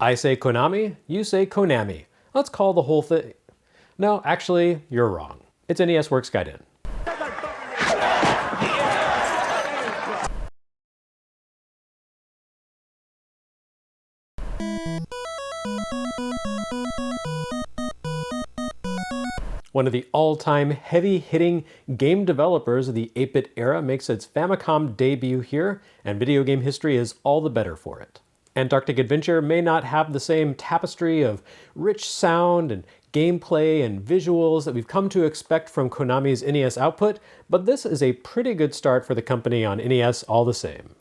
I say Konami, you say Konami. Let's call the whole thing... No, actually, you're wrong. It's NES Works Gaiden. One of the all-time heavy-hitting game developers of the 8-bit era makes its Famicom debut here, and video game history is all the better for it. Antarctic Adventure may not have the same tapestry of rich sound and gameplay and visuals that we've come to expect from Konami's NES output, but this is a pretty good start for the company on NES all the same.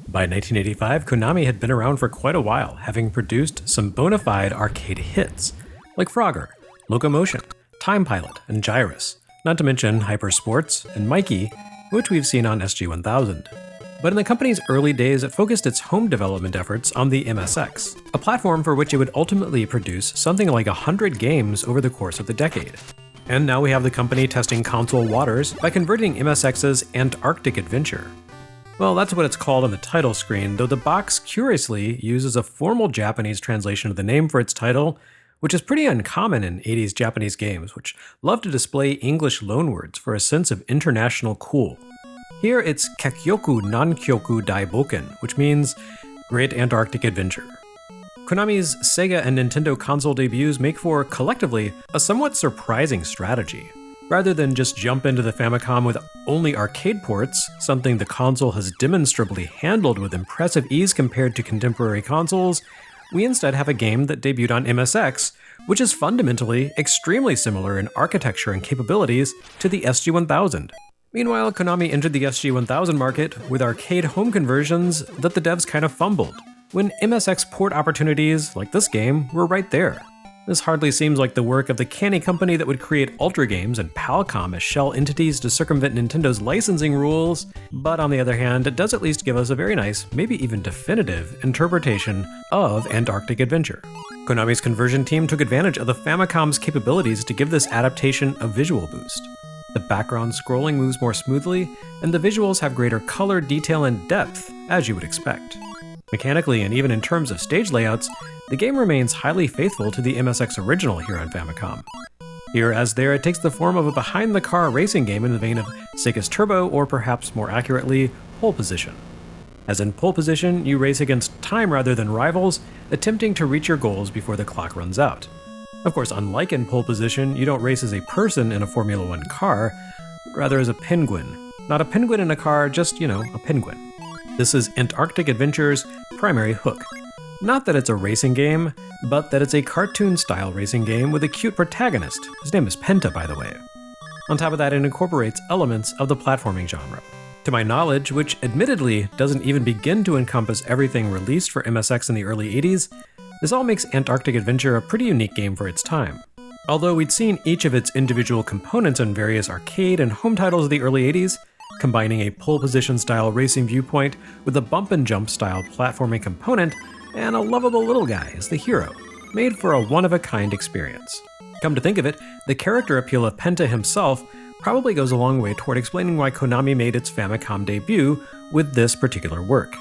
By 1985, Konami had been around for quite a while, having produced some bona fide arcade hits, like Frogger, Locomotion, Time Pilot, and Gyrus, not to mention Hyper Sports and Mikey, which we've seen on SG-1000. But in the company's early days, it focused its home development efforts on the MSX, a platform for which it would ultimately produce something like 100 games over the course of the decade. And now we have the company testing console waters by converting MSX's Antarctic Adventure. Well, that's what it's called on the title screen, though the box curiously uses a formal Japanese translation of the name for its title, which is pretty uncommon in 80s Japanese games, which love to display English loanwords for a sense of international cool. Here it's Kekkyoku Nankyoku Daibouken, which means Great Antarctic Adventure. Konami's Sega and Nintendo console debuts make for, collectively, a somewhat surprising strategy. Rather than just jump into the Famicom with only arcade ports, something the console has demonstrably handled with impressive ease compared to contemporary consoles, we instead have a game that debuted on MSX, which is fundamentally extremely similar in architecture and capabilities to the SG-1000. Meanwhile, Konami entered the SG-1000 market with arcade home conversions that the devs kind of fumbled, when MSX port opportunities, like this game, were right there. This hardly seems like the work of the canny company that would create Ultra Games and Palcom as shell entities to circumvent Nintendo's licensing rules, but on the other hand, it does at least give us a very nice, maybe even definitive, interpretation of Antarctic Adventure. Konami's conversion team took advantage of the Famicom's capabilities to give this adaptation a visual boost. The background scrolling moves more smoothly, and the visuals have greater color, detail, and depth, as you would expect. Mechanically, and even in terms of stage layouts, the game remains highly faithful to the MSX original here on Famicom. Here as there, it takes the form of a behind-the-car racing game in the vein of Sega's Turbo, or perhaps more accurately, Pole Position. As in Pole Position, you race against time rather than rivals, attempting to reach your goals before the clock runs out. Of course, unlike in Pole Position, you don't race as a person in a Formula One car, rather as a penguin. Not a penguin in a car, just, a penguin. This is Antarctic Adventure's primary hook. Not that it's a racing game, but that it's a cartoon-style racing game with a cute protagonist. His name is Penta, by the way. On top of that, it incorporates elements of the platforming genre. To my knowledge, which admittedly doesn't even begin to encompass everything released for MSX in the early 80s, this all makes Antarctic Adventure a pretty unique game for its time. Although we'd seen each of its individual components in various arcade and home titles of the early 80s, combining a pole position style racing viewpoint with a bump and jump style platforming component, and a lovable little guy as the hero, made for a one-of-a-kind experience. Come to think of it, the character appeal of Penta himself probably goes a long way toward explaining why Konami made its Famicom debut with this particular work.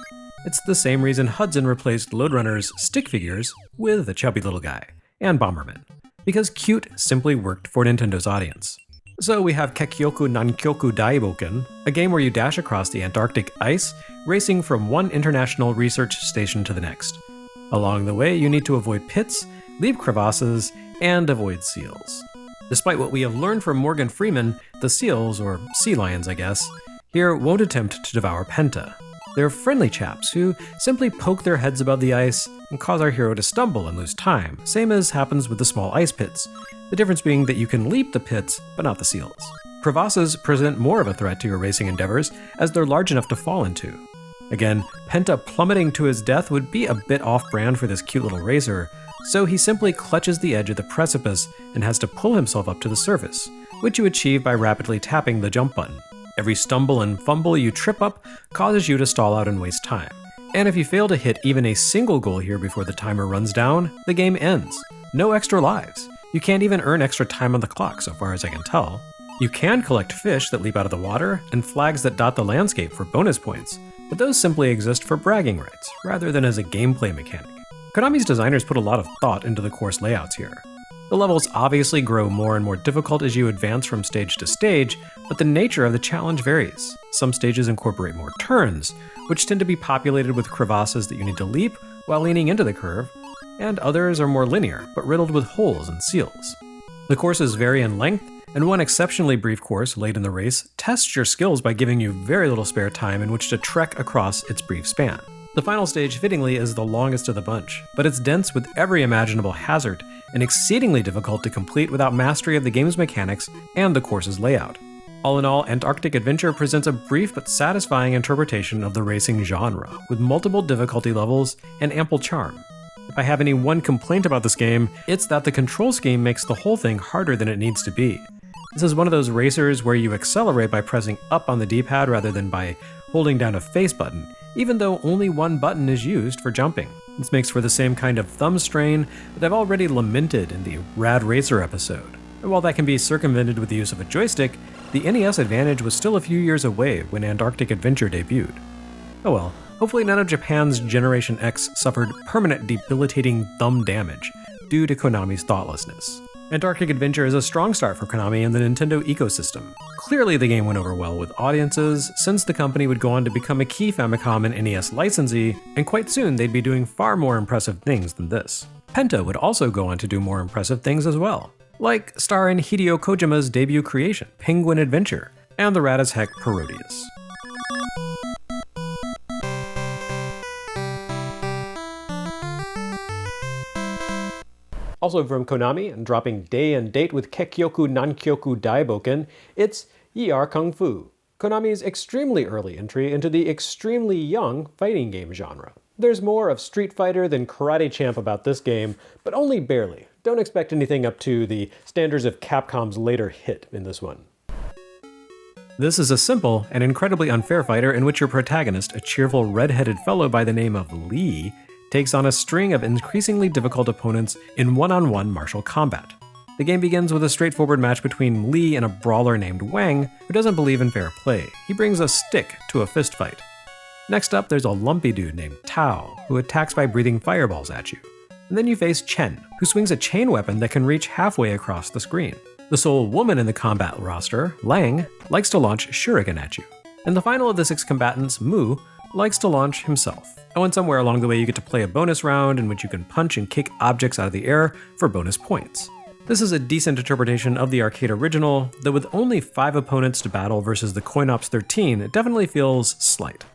It's the same reason Hudson replaced Lode Runner's stick figures with a chubby little guy, and Bomberman, because cute simply worked for Nintendo's audience. So we have Kekkyoku Nankyoku Daibouken, a game where you dash across the Antarctic ice, racing from one international research station to the next. Along the way, you need to avoid pits, leap crevasses, and avoid seals. Despite what we have learned from Morgan Freeman, the seals, or sea lions I guess, here won't attempt to devour Penta. They're friendly chaps who simply poke their heads above the ice and cause our hero to stumble and lose time, same as happens with the small ice pits, the difference being that you can leap the pits, but not the seals. Crevasses present more of a threat to your racing endeavors, as they're large enough to fall into. Again, Penta plummeting to his death would be a bit off-brand for this cute little racer, so he simply clutches the edge of the precipice and has to pull himself up to the surface, which you achieve by rapidly tapping the jump button. Every stumble and fumble you trip up causes you to stall out and waste time. And if you fail to hit even a single goal here before the timer runs down, the game ends. No extra lives. You can't even earn extra time on the clock, so far as I can tell. You can collect fish that leap out of the water and flags that dot the landscape for bonus points, but those simply exist for bragging rights, rather than as a gameplay mechanic. Konami's designers put a lot of thought into the course layouts here. The levels obviously grow more and more difficult as you advance from stage to stage, but the nature of the challenge varies. Some stages incorporate more turns, which tend to be populated with crevasses that you need to leap while leaning into the curve, and others are more linear, but riddled with holes and seals. The courses vary in length, and one exceptionally brief course late in the race tests your skills by giving you very little spare time in which to trek across its brief span. The final stage, fittingly, is the longest of the bunch, but it's dense with every imaginable hazard and exceedingly difficult to complete without mastery of the game's mechanics and the course's layout. All in all, Antarctic Adventure presents a brief but satisfying interpretation of the racing genre, with multiple difficulty levels and ample charm. If I have any one complaint about this game, it's that the control scheme makes the whole thing harder than it needs to be. This is one of those racers where you accelerate by pressing up on the D-pad rather than by holding down a face button, even though only one button is used for jumping. This makes for the same kind of thumb strain that I've already lamented in the Rad Racer episode. And while that can be circumvented with the use of a joystick, the NES Advantage was still a few years away when Antarctic Adventure debuted. Oh well, hopefully none of Japan's Generation X suffered permanent debilitating thumb damage due to Konami's thoughtlessness. Antarctic Adventure is a strong start for Konami in the Nintendo ecosystem. Clearly the game went over well with audiences, since the company would go on to become a key Famicom and NES licensee, and quite soon they'd be doing far more impressive things than this. Penta would also go on to do more impressive things as well, like star in Hideo Kojima's debut creation, Penguin Adventure, and the rad as heck Parodius. Also from Konami, and dropping day and date with Kekkyoku Nankyoku Daibouken, it's Yie Ar Kung-Fu, Konami's extremely early entry into the extremely young fighting game genre. There's more of Street Fighter than Karate Champ about this game, but only barely. Don't expect anything up to the standards of Capcom's later hit in this one. This is a simple and incredibly unfair fighter in which your protagonist, a cheerful red-headed fellow by the name of Lee, takes on a string of increasingly difficult opponents in one-on-one martial combat. The game begins with a straightforward match between Lee and a brawler named Wang, who doesn't believe in fair play. He brings a stick to a fist fight. Next up, there's a lumpy dude named Tao, who attacks by breathing fireballs at you. And then you face Chen, who swings a chain weapon that can reach halfway across the screen. The sole woman in the combat roster, Lang, likes to launch shuriken at you. And the final of the 6 combatants, Mu, likes to launch himself. Oh, and somewhere along the way you get to play a bonus round in which you can punch and kick objects out of the air for bonus points. This is a decent interpretation of the arcade original, though with only 5 opponents to battle versus the Coin-Ops 13, it definitely feels slight.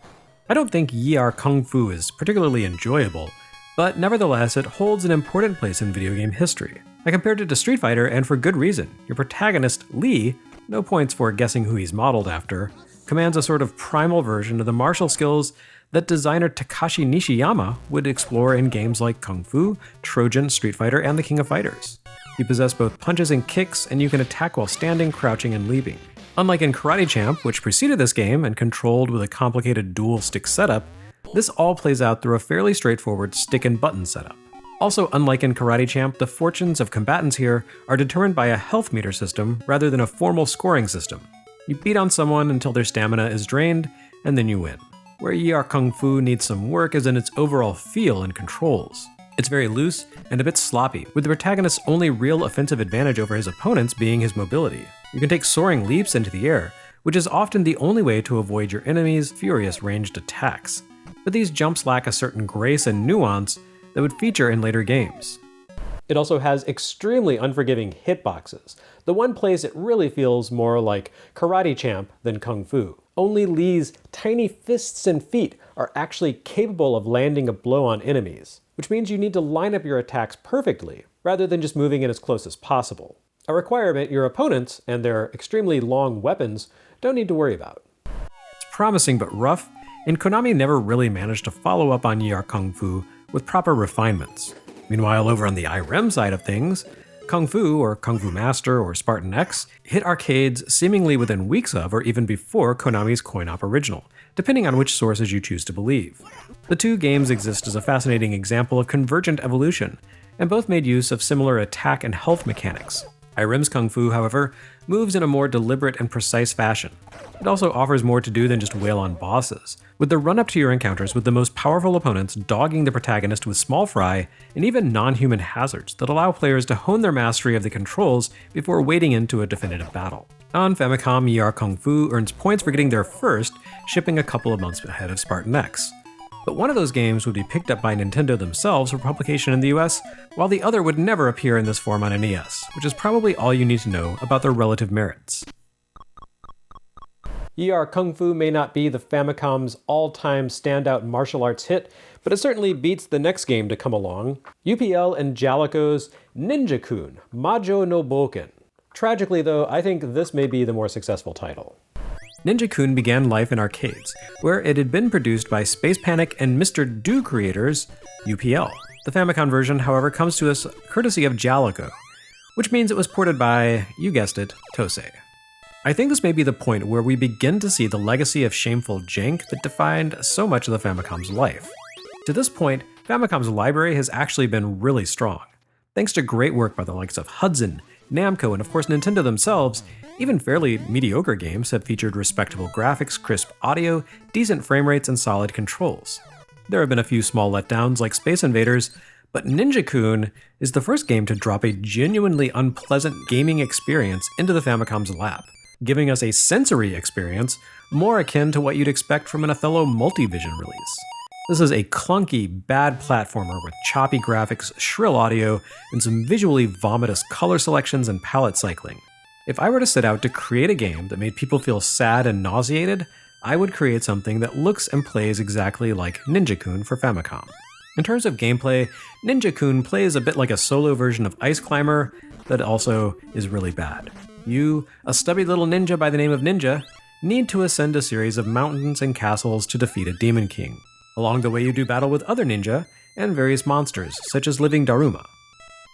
I don't think Yie Ar Kung-Fu is particularly enjoyable, but nevertheless it holds an important place in video game history. I compared it to Street Fighter, and for good reason. Your protagonist, Lee, no points for guessing who he's modeled after, commands a sort of primal version of the martial skills that designer Takashi Nishiyama would explore in games like Kung Fu, Trojan, Street Fighter, and the King of Fighters. You possess both punches and kicks, and you can attack while standing, crouching, and leaping. Unlike in Karate Champ, which preceded this game and controlled with a complicated dual stick setup, this all plays out through a fairly straightforward stick and button setup. Also, unlike in Karate Champ, the fortunes of combatants here are determined by a health meter system rather than a formal scoring system. You beat on someone until their stamina is drained, and then you win. Where Yie Ar Kung-Fu needs some work is in its overall feel and controls. It's very loose and a bit sloppy, with the protagonist's only real offensive advantage over his opponents being his mobility. You can take soaring leaps into the air, which is often the only way to avoid your enemy's furious ranged attacks. But these jumps lack a certain grace and nuance that would feature in later games. It also has extremely unforgiving hitboxes, the one place it really feels more like Karate Champ than Kung Fu. Only Lee's tiny fists and feet are actually capable of landing a blow on enemies, which means you need to line up your attacks perfectly, rather than just moving in as close as possible. A requirement your opponents, and their extremely long weapons, don't need to worry about. It's promising but rough, and Konami never really managed to follow up on Yie Ar Kung-Fu with proper refinements. Meanwhile, over on the IREM side of things, Kung Fu, or Kung Fu Master, or Spartan X, hit arcades seemingly within weeks of or even before Konami's coin-op original, depending on which sources you choose to believe. The two games exist as a fascinating example of convergent evolution, and both made use of similar attack and health mechanics. Irem's Kung Fu, however, moves in a more deliberate and precise fashion. It also offers more to do than just wail on bosses, with the run-up to your encounters with the most powerful opponents dogging the protagonist with small fry and even non-human hazards that allow players to hone their mastery of the controls before wading into a definitive battle. On Famicom, Yie Ar Kung-Fu earns points for getting there first, shipping a couple of months ahead of Spartan X. But one of those games would be picked up by Nintendo themselves for publication in the US, while the other would never appear in this form on NES, which is probably all you need to know about their relative merits. Yie Ar Kung-Fu may not be the Famicom's all-time standout martial arts hit, but it certainly beats the next game to come along, UPL and Jaleco's Ninja-Kun, Majo no Boken. Tragically though, I think this may be the more successful title. Ninja-Kun began life in arcades, where it had been produced by Space Panic and Mr. Do creators, UPL. The Famicom version, however, comes to us courtesy of Jaleco, which means it was ported by, you guessed it, TOSE. I think this may be the point where we begin to see the legacy of shameful jank that defined so much of the Famicom's life. To this point, Famicom's library has actually been really strong. Thanks to great work by the likes of Hudson, Namco, and of course Nintendo themselves, even fairly mediocre games have featured respectable graphics, crisp audio, decent frame rates, and solid controls. There have been a few small letdowns like Space Invaders, but Ninja-Kun is the first game to drop a genuinely unpleasant gaming experience into the Famicom's lap, giving us a sensory experience more akin to what you'd expect from an Othello Multivision release. This is a clunky, bad platformer with choppy graphics, shrill audio, and some visually vomitous color selections and palette cycling. If I were to set out to create a game that made people feel sad and nauseated, I would create something that looks and plays exactly like Ninja-Kun for Famicom. In terms of gameplay, Ninja-Kun plays a bit like a solo version of Ice Climber that also is really bad. You, a stubby little ninja by the name of Ninja, need to ascend a series of mountains and castles to defeat a demon king. Along the way you do battle with other ninja and various monsters, such as living Daruma.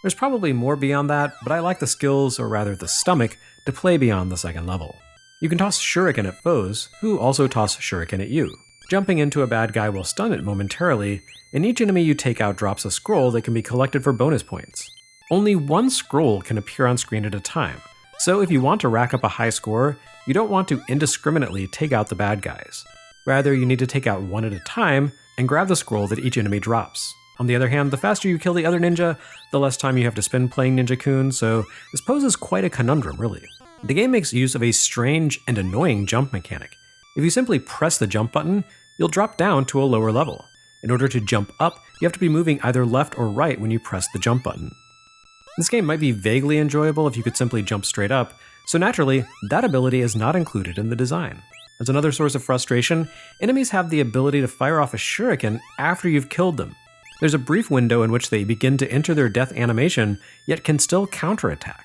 There's probably more beyond that, but I like the skills, or rather the stomach, to play beyond the second level. You can toss shuriken at foes, who also toss shuriken at you. Jumping into a bad guy will stun it momentarily, and each enemy you take out drops a scroll that can be collected for bonus points. Only one scroll can appear on screen at a time, so if you want to rack up a high score, you don't want to indiscriminately take out the bad guys. Rather, you need to take out one at a time and grab the scroll that each enemy drops. On the other hand, the faster you kill the other ninja, the less time you have to spend playing Ninja-Kun, so this poses quite a conundrum, really. The game makes use of a strange and annoying jump mechanic. If you simply press the jump button, you'll drop down to a lower level. In order to jump up, you have to be moving either left or right when you press the jump button. This game might be vaguely enjoyable if you could simply jump straight up, so naturally, that ability is not included in the design. As another source of frustration, enemies have the ability to fire off a shuriken after you've killed them. There's a brief window in which they begin to enter their death animation, yet can still counterattack.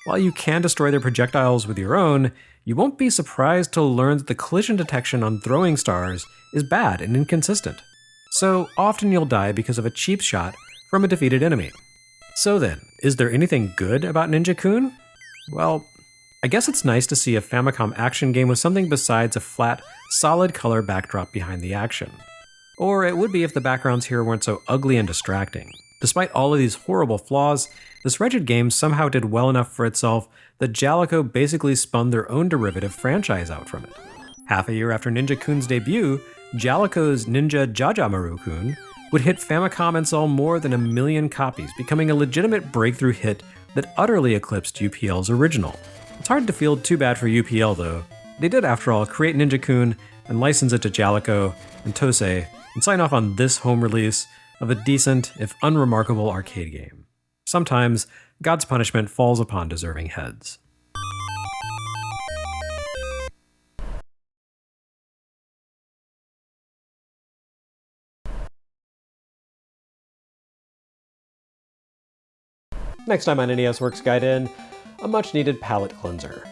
While you can destroy their projectiles with your own, you won't be surprised to learn that the collision detection on throwing stars is bad and inconsistent. So often you'll die because of a cheap shot from a defeated enemy. So then, is there anything good about Ninja-Kun? Well, I guess it's nice to see a Famicom action game with something besides a flat, solid color backdrop behind the action. Or it would be if the backgrounds here weren't so ugly and distracting. Despite all of these horrible flaws, this wretched game somehow did well enough for itself that Jaleco basically spun their own derivative franchise out from it. Half a year after Ninja-Kun's debut, Jaleco's Ninja Jajamaru-kun would hit Famicom and sell more than 1 million copies, becoming a legitimate breakthrough hit that utterly eclipsed UPL's original. It's hard to feel too bad for UPL though. They did, after all, create Ninja-Kun and license it to Jaleco and TOSE and sign off on this home release of a decent, if unremarkable, arcade game. Sometimes, God's punishment falls upon deserving heads. Next time on NES Works Gaiden, a much-needed palate cleanser.